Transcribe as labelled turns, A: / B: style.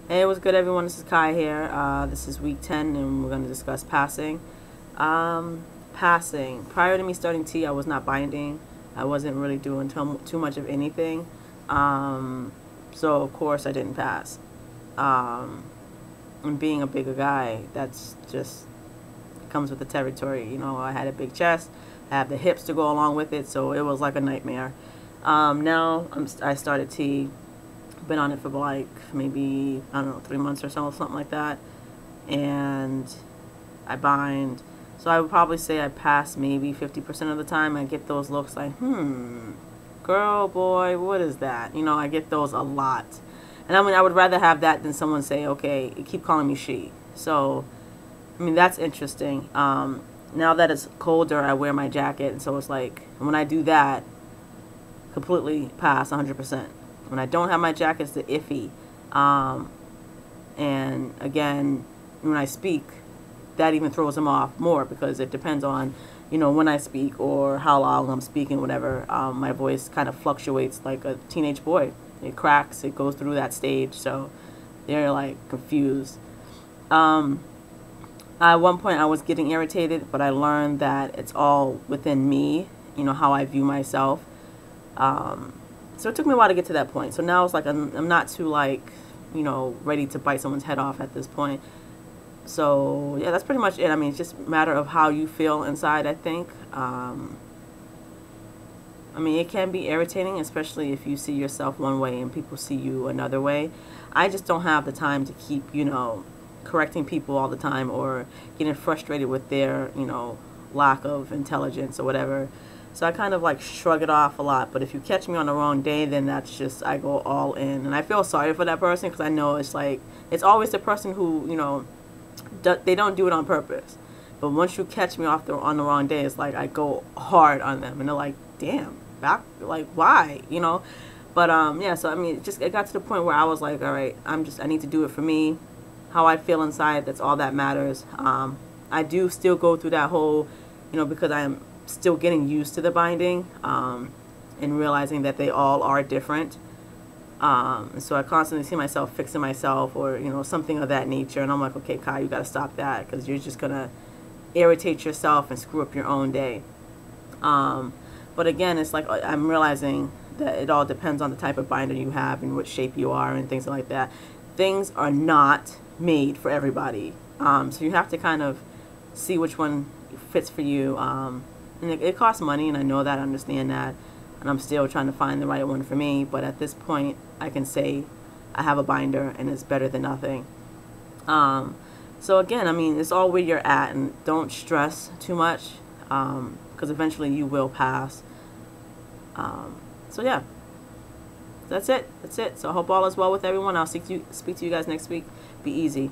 A: Hey, what's good, everyone? This is Kai here. This is week 10, and we're going to discuss passing. Passing. Prior to me starting T, I was not binding. I wasn't really doing too much of anything. So, of course, I didn't pass. And being a bigger guy, that's just comes with the territory. You know, I had a big chest. I have the hips to go along with it, so it was like a nightmare. Now I started T. Been on it for like maybe, I don't know, 3 months or so, something like that. And I bind. So I would probably say I pass maybe 50% of the time. I get those looks like, girl, boy, what is that? You know, I get those a lot. And I mean, I would rather have that than someone say, okay, keep calling me she. So, I mean, that's interesting. Now that it's colder, I wear my jacket. And so it's like, when I do that, completely pass 100%. When I don't have my jacket, it's the iffy. And again, when I speak, that even throws them off more because it depends on, you know, when I speak or how long I'm speaking, whatever. My voice kind of fluctuates like a teenage boy. It cracks, it goes through that stage, so they're like confused. At one point I was getting irritated, but I learned that it's all within me, you know, how I view myself. So it took me a while to get to that point. So now it's like I'm not too like, you know, ready to bite someone's head off at this point. So yeah, that's pretty much it. I mean, it's just a matter of how you feel inside, I think. I mean, it can be irritating, especially if you see yourself one way and people see you another way. I just don't have the time to keep, you know, correcting people all the time or getting frustrated with their, you know, lack of intelligence or whatever. So I kind of like shrug it off a lot. But if you catch me on the wrong day, then that's just, I go all in. And I feel sorry for that person because I know it's like, it's always the person who, you know, they don't do it on purpose. But once you catch me on the wrong day, it's like I go hard on them. And they're like, damn, back, like, why? You know? But yeah, so I mean, it got to the point where I was like, all right, I need to do it for me. How I feel inside, that's all that matters. I do still go through that whole, you know, because I am still getting used to the binding and realizing that they all are different. And so I constantly see myself fixing myself or, you know, something of that nature. And I'm like, okay, Kai, you got to stop that because you're just going to irritate yourself and screw up your own day. But again, it's like I'm realizing that it all depends on the type of binder you have and what shape you are and things like that. Things are not made for everybody. So you have to kind of see which one fits for you. And it costs money, and I know that, I understand that, and I'm still trying to find the right one for me. But at this point, I can say I have a binder, and it's better than nothing. So again, I mean, it's all where you're at, and don't stress too much, because eventually you will pass. So yeah, that's it. So I hope all is well with everyone. I'll speak to you guys next week. Be easy.